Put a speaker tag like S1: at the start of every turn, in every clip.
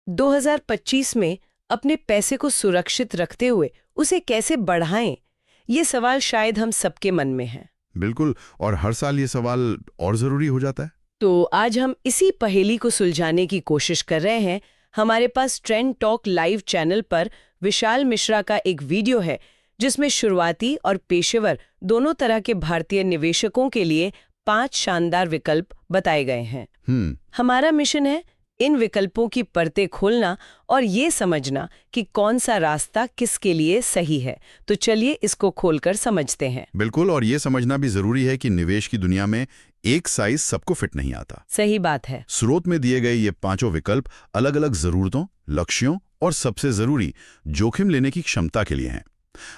S1: 2025 में अपने पैसे को सुरक्षित रखते हुए उसे कैसे बढ़ाएं, ये सवाल शायद हम सबके मन में है।
S2: बिल्कुल, और हर साल ये सवाल और जरूरी हो जाता है।
S1: तो आज हम इसी पहेली को सुलझाने की कोशिश कर रहे हैं। हमारे पास ट्रेंड टॉक लाइव चैनल पर विशाल मिश्रा का एक वीडियो है जिसमें शुरुआती और पेशेवर दोनों तरह के भारतीय निवेशकों के लिए 5 शानदार विकल्प बताए गए हैं। हमारा मिशन है इन विकल्पों की परतें खोलना और ये समझना कि कौन सा रास्ता किसके लिए सही है। तो चलिए इसको खोलकर समझते हैं।
S2: बिल्कुल, और ये समझना भी जरूरी है कि निवेश की दुनिया में एक साइज सबको फिट नहीं आता।
S1: सही बात है।
S2: स्रोत में दिए गए ये 5 विकल्प अलग अलग जरूरतों, लक्ष्यों और सबसे जरूरी जोखिम लेने की क्षमता के लिए हैं।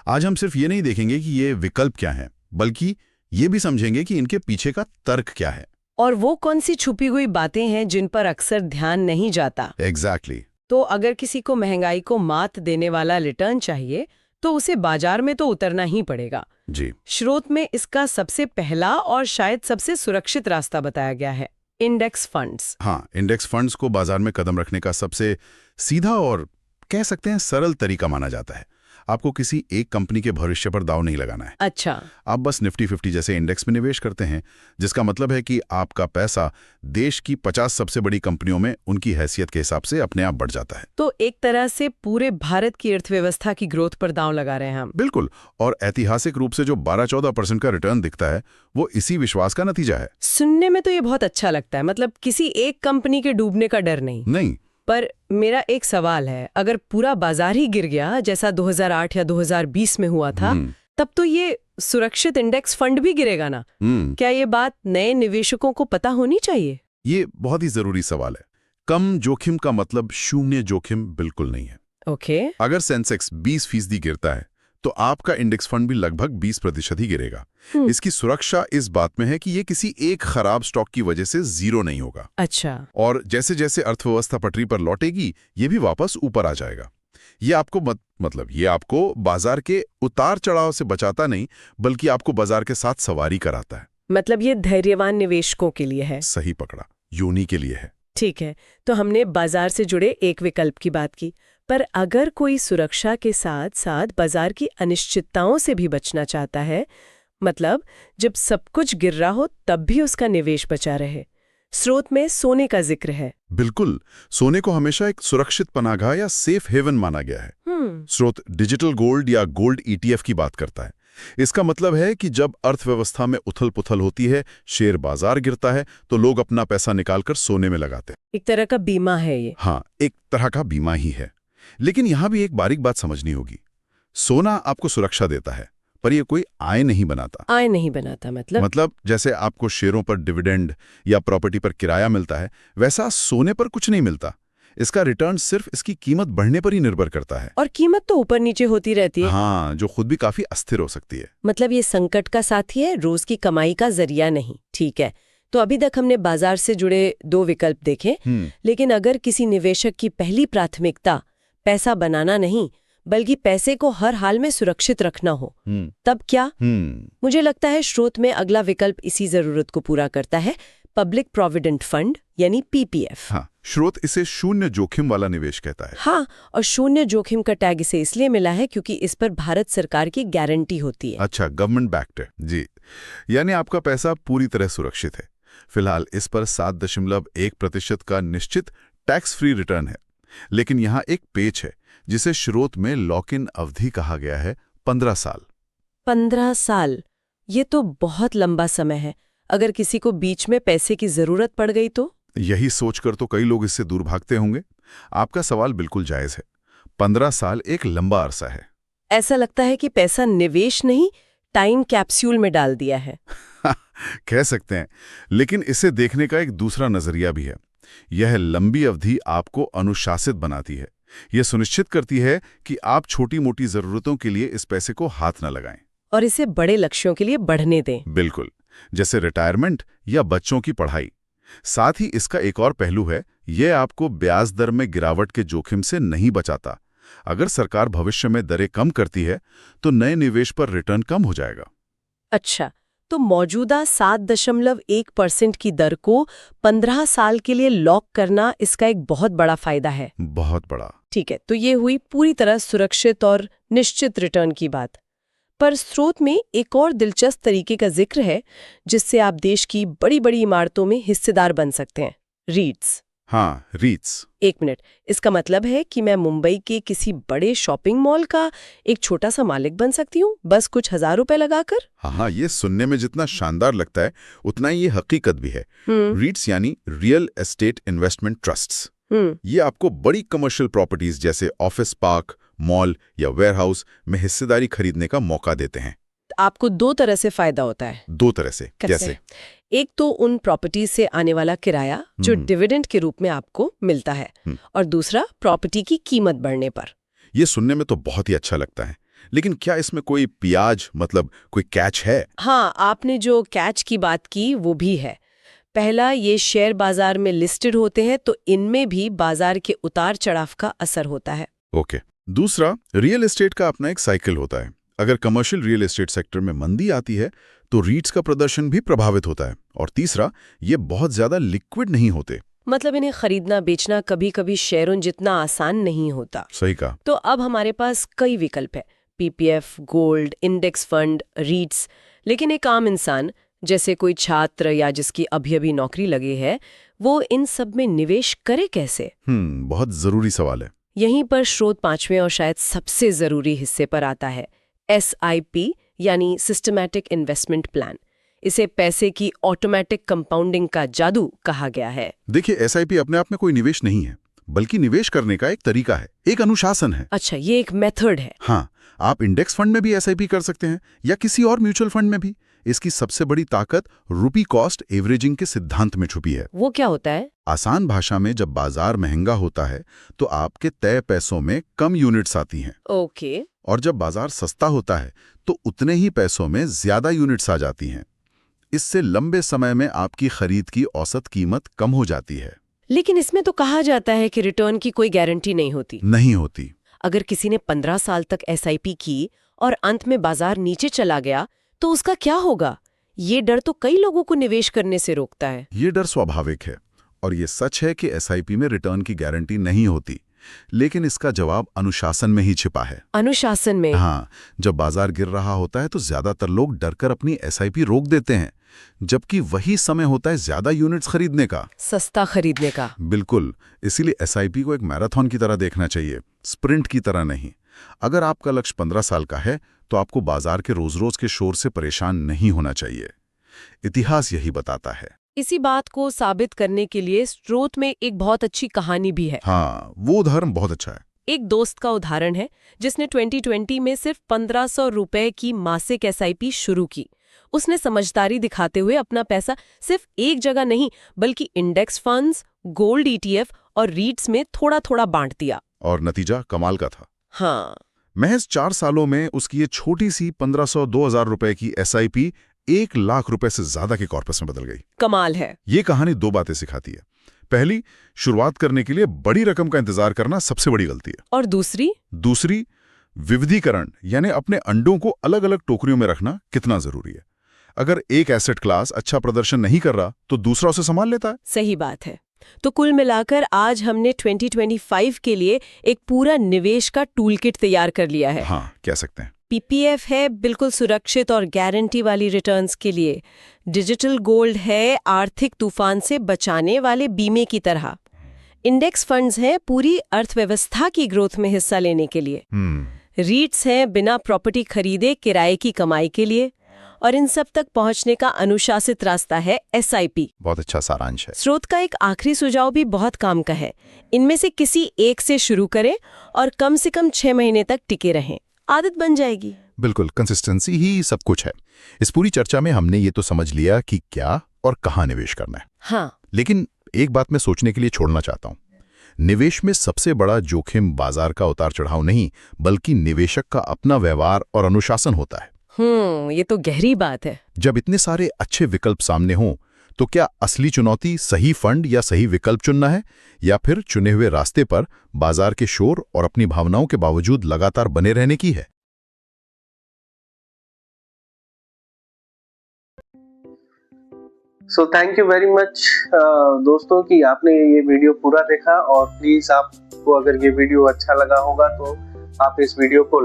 S2: आज हम सिर्फ ये नहीं देखेंगे कि ये विकल्प क्या है, बल्कि ये भी समझेंगे कि इनके पीछे का तर्क क्या है
S1: और वो कौन सी छुपी हुई बातें हैं जिन पर अक्सर ध्यान नहीं जाता।
S2: एग्जैक्टली।
S1: तो अगर किसी को महंगाई को मात देने वाला रिटर्न चाहिए तो उसे बाजार में तो उतरना ही पड़ेगा।
S2: जी।
S1: स्रोत में इसका सबसे पहला और शायद सबसे सुरक्षित रास्ता बताया गया है, इंडेक्स फंड्स।
S2: हाँ, इंडेक्स फंड्स को बाजार में कदम रखने का सबसे सीधा और कह सकते हैं सरल तरीका माना जाता है। आपको किसी एक कंपनी के भविष्य पर दाव नहीं लगाना है।
S1: अच्छा।
S2: आप बस निफ्टी 50 जैसे इंडेक्स में निवेश करते हैं, जिसका मतलब है कि आपका पैसा देश की 50 सबसे बड़ी कंपनियों में उनकी हैसियत के हिसाब से अपने आप बढ़ जाता है।
S1: तो एक तरह से पूरे भारत की अर्थव्यवस्था की ग्रोथ पर दांव लगा रहे हैं हम।
S2: बिल्कुल, और ऐतिहासिक रूप से जो 12-14% का रिटर्न दिखता है वो इसी विश्वास का नतीजा है।
S1: सुनने में तो ये बहुत अच्छा लगता है, मतलब किसी एक कंपनी के डूबने का डर नहीं। पर मेरा एक सवाल है, अगर पूरा बाजार ही गिर गया जैसा 2008 या 2020 में हुआ था, तब तो ये सुरक्षित इंडेक्स फंड भी गिरेगा ना? क्या ये बात नए निवेशकों को पता होनी चाहिए?
S2: ये बहुत ही जरूरी सवाल है। कम जोखिम का मतलब शून्य जोखिम बिल्कुल नहीं है।
S1: ओके।
S2: अगर सेंसेक्स 20% गिरता है तो आपका इंडेक्स फंड भी लगभग 20% ही गिरेगा। इसकी सुरक्षा इस बात में है कि ये किसी एक खराब स्टॉक की वजह से जीरो नहीं होगा।
S1: अच्छा।
S2: और जैसे जैसे अर्थव्यवस्था पटरी पर लौटेगी ये भी वापस ऊपर आ जाएगा। ये आपको ये आपको बाजार के उतार चढ़ाव से बचाता नहीं, बल्कि आपको बाजार के साथ सवारी कराता है।
S1: मतलब ये धैर्यवान निवेशकों के लिए है।
S2: सही पकड़ा, योनी के लिए है।
S1: ठीक है, तो हमने बाजार से जुड़े एक विकल्प की बात की, पर अगर कोई सुरक्षा के साथ साथ बाजार की अनिश्चितताओं से भी बचना चाहता है, मतलब जब सब कुछ गिर रहा हो तब भी उसका निवेश बचा रहे, स्रोत में सोने का जिक्र है।
S2: बिल्कुल, सोने को हमेशा एक सुरक्षित पनाहगाह या सेफ हेवन माना गया है। स्रोत डिजिटल गोल्ड या गोल्ड ETF की बात करता है। इसका मतलब है कि जब अर्थव्यवस्था में उथल-पुथल होती है, शेयर बाजार गिरता है, तो लोग अपना पैसा निकालकर सोने में लगाते हैं।
S1: एक तरह का बीमा है ये।
S2: हाँ, एक तरह का बीमा ही है। लेकिन यहां भी एक बारीक बात समझनी होगी। सोना आपको सुरक्षा देता है, पर यह कोई आय नहीं बनाता।
S1: आय नहीं बनाता
S2: मतलब जैसे आपको शेयरों पर डिविडेंड या प्रॉपर्टी पर किराया मिलता है, वैसा सोने पर कुछ नहीं मिलता। इसका रिटर्न सिर्फ इसकी कीमत बढ़ने पर ही निर्भर करता है।
S1: और कीमत तो ऊपर नीचे होती रहती है।
S2: हाँ, जो खुद भी काफी अस्थिर हो सकती है।
S1: मतलब ये संकट का साथी है, रोज की कमाई का जरिया नहीं। ठीक है, तो अभी तक हमने बाजार से जुड़े 2 विकल्प देखे, लेकिन अगर किसी निवेशक की पहली प्राथमिकता पैसा बनाना नहीं बल्कि पैसे को हर हाल में सुरक्षित रखना हो, तब क्या? मुझे लगता है स्रोत में अगला विकल्प इसी जरूरत को पूरा करता है, पब्लिक प्रोविडेंट फंड यानी PPF।
S2: हाँ, स्रोत इसे शून्य जोखिम वाला निवेश कहता है।
S1: हाँ, और शून्य जोखिम का टैग इसे इसलिए मिला है क्योंकि इस पर भारत सरकार की गारंटी होती है।
S2: अच्छा, गवर्नमेंट बैक्ड है जी, यानी आपका पैसा पूरी तरह सुरक्षित है। फिलहाल इस पर 7.1% का निश्चित टैक्स फ्री रिटर्न है। लेकिन यहाँ एक पेच है जिसे स्रोत में लॉक इन अवधि कहा गया है, 15 साल।
S1: 15 साल, ये तो बहुत लंबा समय है। अगर किसी को बीच में पैसे की जरूरत पड़ गई तो?
S2: यही सोचकर तो कई लोग इससे दूर भागते होंगे। आपका सवाल बिल्कुल जायज है। 15 साल एक लंबा अरसा है।
S1: ऐसा लगता है कि पैसा निवेश नहीं, टाइम कैप्सूल में डाल दिया है।
S2: कह सकते हैं, लेकिन इसे देखने का एक दूसरा नजरिया भी है। यह लंबी अवधि आपको अनुशासित बनाती है। यह सुनिश्चित करती है कि आप छोटी मोटी जरूरतों के लिए इस पैसे को हाथ न लगाएं
S1: और इसे बड़े लक्ष्यों के लिए बढ़ने दें।
S2: बिल्कुल, जैसे रिटायरमेंट या बच्चों की पढ़ाई। साथ ही इसका एक और पहलू है, यह आपको ब्याज दर में गिरावट के जोखिम से नहीं बचाता। अगर सरकार भविष्य में दरें कम करती है तो नए निवेश पर रिटर्न कम हो जाएगा।
S1: अच्छा, तो मौजूदा 7.1% की दर को 15 साल के लिए लॉक करना इसका एक बहुत बड़ा फायदा है।
S2: बहुत बड़ा।
S1: ठीक है, तो ये हुई पूरी तरह सुरक्षित और निश्चित रिटर्न की बात। पर स्रोत में एक और दिलचस्प तरीके का जिक्र है जिससे आप देश की बड़ी बड़ी इमारतों में हिस्सेदार बन सकते हैं, रीट्स।
S2: हाँ, रीट्स।
S1: एक मिनट, इसका मतलब है कि मैं मुंबई के किसी बड़े शॉपिंग मॉल का एक छोटा सा मालिक बन सकती हूँ, बस कुछ हजार रुपए लगाकर?
S2: हाँ, ये सुनने में जितना शानदार लगता है उतना ही ये हकीकत भी है। रीट्स यानी रियल एस्टेट इन्वेस्टमेंट ट्रस्ट्स। ये आपको बड़ी कमर्शियल प्रॉपर्टीज जैसे ऑफिस पार्क, मॉल या वेयरहाउस में हिस्सेदारी खरीदने का मौका देते हैं।
S1: आपको दो तरह से फायदा होता है।
S2: दो तरह से? कैसे?
S1: एक तो उन प्रॉपर्टी से आने वाला किराया जो डिविडेंड के रूप में आपको मिलता है, और दूसरा प्रॉपर्टी की कीमत बढ़ने पर।
S2: ये सुनने में तो बहुत ही अच्छा लगता है, लेकिन क्या इसमें कोई प्याज मतलब कोई कैच है?
S1: हाँ, आपने जो कैच की बात की वो भी है। पहला, ये शेयर बाजार में लिस्टेड होते हैं तो इनमें भी बाजार के उतार चढ़ाव का असर होता है।
S2: ओके। दूसरा, रियल एस्टेट का अपना एक साइकिल होता है। अगर कमर्शियल रियल एस्टेट सेक्टर में मंदी आती है तो रीट्स का प्रदर्शन भी प्रभावित होता है। और तीसरा, ये बहुत ज्यादा लिक्विड नहीं होते।
S1: मतलब इन्हें खरीदना बेचना कभी कभी शेयरों जितना आसान नहीं होता।
S2: सही कहा।
S1: तो अब हमारे पास कई विकल्प है, पीपीएफ, गोल्ड, इंडेक्स फंड, रीट्स। लेकिन एक आम इंसान जैसे कोई छात्र या जिसकी अभी अभी नौकरी लगी है, वो इन सब में निवेश करे कैसे?
S2: बहुत जरूरी सवाल है।
S1: यहीं पर स्रोत 5वें और शायद सबसे जरूरी हिस्से पर आता है, SIP यानी सिस्टमैटिक इन्वेस्टमेंट प्लान। इसे पैसे की ऑटोमेटिक कंपाउंडिंग का जादू कहा गया है।
S2: देखिए, SIP अपने आप में कोई निवेश नहीं है, बल्कि निवेश करने का एक तरीका है, एक अनुशासन है।
S1: अच्छा, ये एक मेथड है।
S2: हाँ, आप इंडेक्स फंड में भी SIP कर सकते हैं या किसी और म्यूचुअल फंड में भी। इसकी सबसे बड़ी ताकत रुपी कॉस्ट एवरेजिंग के सिद्धांत में छुपी है।
S1: वो क्या होता है?
S2: आसान भाषा में, जब बाजार महंगा होता है तो आपके तय पैसों में कम यूनिट्स आती हैं।
S1: ओके।
S2: और जब बाजार सस्ता होता है तो उतने ही पैसों में ज्यादा यूनिट्स आ जाती हैं। इससे लंबे समय में आपकी खरीद की औसत कीमत कम हो जाती है।
S1: लेकिन इसमें तो कहा जाता है कि रिटर्न की कोई गारंटी नहीं होती।
S2: नहीं होती।
S1: अगर किसी ने 15 साल तक SIP की और अंत में बाजार नीचे चला गया तो उसका क्या होगा? ये डर तो कई लोगों को निवेश करने से रोकता है।
S2: ये डर स्वाभाविक है और ये सच है कि SIP में रिटर्न की गारंटी नहीं होती, लेकिन इसका जवाब अनुशासन में ही छिपा है।
S1: अनुशासन में?
S2: हाँ, जब बाजार गिर रहा होता है तो ज्यादातर लोग डरकर अपनी SIP रोक देते हैं, जबकि वही समय होता है ज्यादा यूनिट्स खरीदने का,
S1: सस्ता खरीदने का।
S2: बिल्कुल। इसीलिए SIP को एक मैराथन की तरह देखना चाहिए, स्प्रिंट की तरह नहीं। अगर आपका लक्ष्य 15 साल का है तो आपको बाजार के रोज रोज के शोर से परेशान नहीं होना चाहिए। इतिहास यही बताता है।
S1: इसी बात को साबित करने के लिए स्रोत में एक बहुत अच्छी कहानी भी है।
S2: हाँ, वो उदाहरण बहुत अच्छा है।
S1: एक दोस्त का उदाहरण है जिसने 2020 में सिर्फ 1500 रुपए की मासिक SIP शुरू की। उसने समझदारी दिखाते हुए अपना पैसा सिर्फ एक जगह नहीं बल्कि इंडेक्स फंड्स, गोल्ड ETF और रीट्स में थोड़ा थोड़ा बांट दिया।
S2: और नतीजा कमाल का था।
S1: हाँ,
S2: महज 4 सालों में उसकी ये छोटी सी 1500-2000 रुपए की SIP 1 लाख रुपए से ज्यादा के कॉर्पस में बदल गई।
S1: कमाल है।
S2: ये कहानी 2 बातें सिखाती है। पहली, शुरुआत करने के लिए बड़ी रकम का इंतजार करना सबसे बड़ी गलती है।
S1: और दूसरी, विविधीकरण यानी अपने अंडों को अलग अलग टोकरियों में रखना कितना जरूरी है। अगर एक एसेट क्लास अच्छा प्रदर्शन नहीं कर रहा तो दूसरा उसे संभाल लेता है। सही बात है। तो कुल मिलाकर आज हमने 2025 के लिए एक पूरा निवेश का टूलकिट तैयार कर लिया है।
S2: हाँ, कह सकते हैं।
S1: PPF है बिल्कुल सुरक्षित और गारंटी वाली रिटर्न्स के लिए। डिजिटल गोल्ड है आर्थिक तूफान से बचाने वाले बीमे की तरह। इंडेक्स फंड्स हैं पूरी अर्थव्यवस्था की ग्रोथ में हिस्सा लेने के लिए। रीट्स हैं बिना प्रॉपर्टी खरीदे किराए की कमाई के लिए। और इन सब तक पहुंचने का अनुशासित रास्ता है SIP।
S2: बहुत अच्छा सारांश है।
S1: स्रोत का एक आखिरी सुझाव भी बहुत काम का है। इनमें से किसी एक से शुरू करें और कम से कम 6 महीने तक टिके रहें, आदत बन जाएगी।
S3: बिल्कुल, कंसिस्टेंसी ही सब कुछ है। इस पूरी चर्चा में हमने ये तो समझ लिया कि क्या और कहाँ निवेश करना है।
S1: हाँ,
S3: लेकिन एक बात मैं सोचने के लिए छोड़ना चाहता हूँ। निवेश में सबसे बड़ा जोखिम बाजार का उतार चढ़ाव नहीं, बल्कि निवेशक का अपना व्यवहार और अनुशासन होता है।
S1: ये तो गहरी बात है।
S3: जब इतने सारे अच्छे विकल्प सामने हों, तो क्या असली चुनौती सही फंड या सही विकल्प चुनना है, या फिर चुने हुए रास्ते पर बाजार के शोर और अपनी भावनाओं के बावजूद लगातार बने रहने की है?
S4: So thank you very much दोस्तों कि आपने ये वीडियो पूरा देखा, और प्लीज आपको अगर ये वीडियो अच्छा लगा होगा तो आप इस वीडियो को